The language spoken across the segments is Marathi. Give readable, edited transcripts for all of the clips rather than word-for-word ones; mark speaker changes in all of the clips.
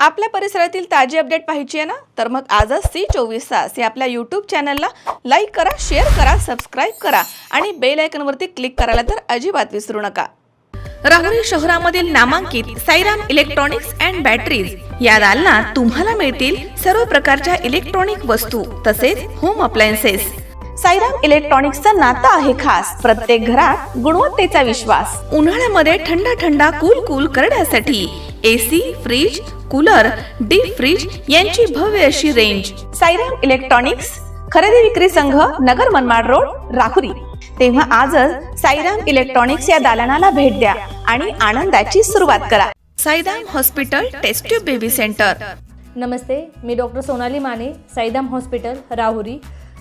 Speaker 1: आपल्या परिसरातील ताजी अपडेट पाहिजे आहे ना, तर मग आजच C24 तास या आपल्या यूट्यूब चॅनलला लाईक करा, शेअर करा, सबस्क्राईब करा आणि बेल आयकॉनवरती क्लिक करायला तर अजिबात विसरू नका. राहुरी शहरामधील नामांकित साईराम इलेक्ट्रॉनिक्स अँड बॅटरीज या दालनात तुम्हाला मिळतील सर्व प्रकारच्या इलेक्ट्रॉनिक वस्तू तसेच होम अप्लायन्सेस. साईराम इलेक्ट्रॉनिक्सचं नातं आहे खास. प्रत्येक घरात गुणवत्तेचा विश्वास. उन्हाळ्यामध्ये थंड थंड कूल करण्यासाठी AC, fridge, cooler, deep fridge यांची भव्य अशी रेंज. साईराम इलेक्ट्रॉनिक्स खरेदी विक्री संघ, नगर मनमाड रोड, राहुरी. तेव्हा आजच साईराम इलेक्ट्रॉनिक्स या दालनाला भेट द्या आणि आनंदाची सुरुवात करा. Sairam hospital test tube baby centre.
Speaker 2: नमस्ते, मी डॉक्टर सोनाली माने, साईराम हॉस्पिटल राहुरी,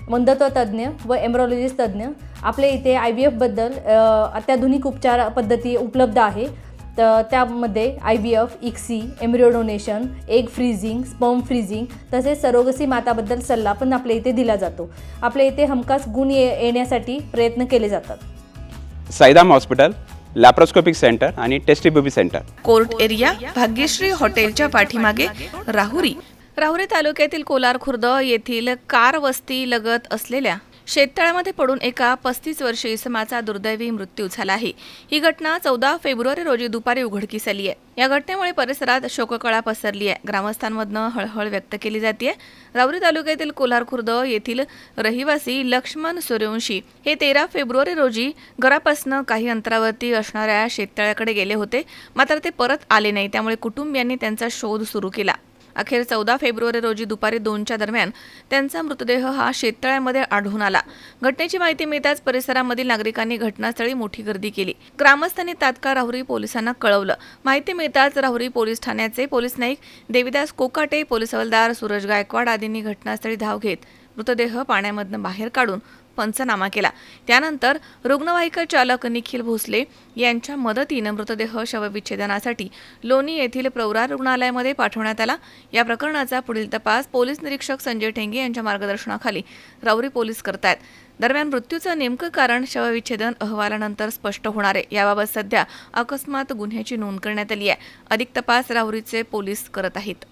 Speaker 2: वंध्यत्व तज्ज्ञ व एम्ब्रॉलॉजिस्ट तज्ज्ञ. आपल्या इथे IVF बद्दल अत्याधुनिक उपचार पद्धती उपलब्ध आहे. तर त्यामध्ये IVF, ICSI, embryo donation, egg freezing, sperm freezing तसेच सरोगसी माताबद्दल सल्ला पण आपल्या इथे दिला जातो. आपल्या इथे हमखास गुण येण्यासाठी प्रयत्न केले जातात.
Speaker 3: साईराम हॉस्पिटल, लॅप्रोस्कोपिक सेंटर आणि test baby centre.
Speaker 1: Court area, Bhagyashree हॉटेलच्या पाठीमागे, राहुरी. राहुरी तालुक्यातील कोलार खुर्द येथील कार वस्ती लगत असलेल्या शेततळ्यामध्ये पडून एका 35 वर्षीय इसमाचा दुर्दैवी मृत्यू झाला आहे. ही घटना 14 फेब्रुवारी रोजी दुपारी उघडकीस आली आहे. या घटनेमुळे परिसरात शोककळा पसरली आहे. ग्रामस्थांमधनं हळहळ व्यक्त केली जाते. राहुरी तालुक्यातील कोलार खुर्द येथील रहिवासी लक्ष्मण सूर्यवंशी हे 13 फेब्रुवारी रोजी घरापासून काही अंतरावरती असणाऱ्या शेततळ्याकडे गेले होते. मात्र ते परत आले नाही. त्यामुळे कुटुंबियांनी त्यांचा शोध सुरू केला. अखेर 14 फेब्रुवारी रोजी दुपारी 2च्या दरम्यान त्यांचा मृतदेह हा शेततळ्यामध्ये आढळून आला. घटनेची माहिती मिळताच परिसरामधील नागरिकांनी घटनास्थळी मोठी गर्दी केली. ग्रामस्थांनी तात्काळ राहुरी पोलिसांना कळवलं. माहिती मिळताच राहुरी पोलीस ठाण्याचे पोलीस नाईक देविदास कोकाटे, पोलीस हवालदार सूरज गायकवाड आदींनी घटनास्थळी धाव घेत मृतदेह पाण्यामधून बाहेर काढून पंचनामा केला. त्यानंतर रुग्णवाहिका चालक निखिल भोसले यांच्या मदतीनं मृतदेह शवविच्छेदनासाठी लोणी येथील प्रवरा रुग्णालयामध्ये पाठवण्यात आला. या प्रकरणाचा पुढील तपास पोलीस निरीक्षक संजय ठेंगे यांच्या मार्गदर्शनाखाली राहुरी पोलीस करतायत. दरम्यान मृत्यूचं नेमकं कारण शवविच्छेदन अहवालानंतर स्पष्ट होणार आहे. याबाबत सध्या अकस्मात गुन्ह्याची नोंद करण्यात आली आहे. अधिक तपास राहुरीचे पोलीस करत आहेत.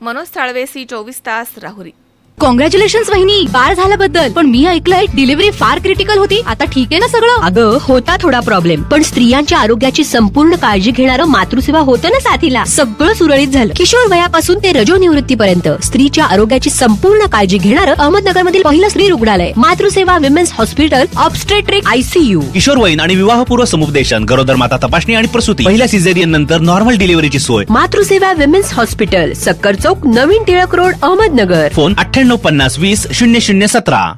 Speaker 1: मनोज साळवे, C24 तास, राहुरी.
Speaker 4: कॉंग्रॅच्युलेशन्स वहिनी, बाळ झाल्याबद्दल. पण मी ऐकलंय डिलिव्हरी फार क्रिटिकल होती. आता ठीक आहे ना सगळं?
Speaker 5: अगं होता थोडा प्रॉब्लेम, पण स्त्रियांच्या आरोग्याची संपूर्ण काळजी घेणारं मातृसेवा होतं ना साथीला. सगळं सुरळीत झालं. किशोर वयापासून ते रजोनिवृत्तीपर्यंत स्त्रीच्या आरोग्याची संपूर्ण काळजी घेणारं अहमदनगर मधील पहिलं स्त्री रुग्णालय Matruseva women's hospital, obstetric ICU.
Speaker 6: किशोरवयीन आणि विवाहपूर्व समुपदेशन, गरोदर माता तपासणी आणि प्रसूती, पहिल्या सिझेरियन नंतर नॉर्मल डिलिव्हरीची सोय.
Speaker 5: मातृसेवा विमेन्स हॉस्पिटल, सक्कर चौक, नवीन टिळक रोड, अहमदनगर.
Speaker 6: फोन 9850 20 0017.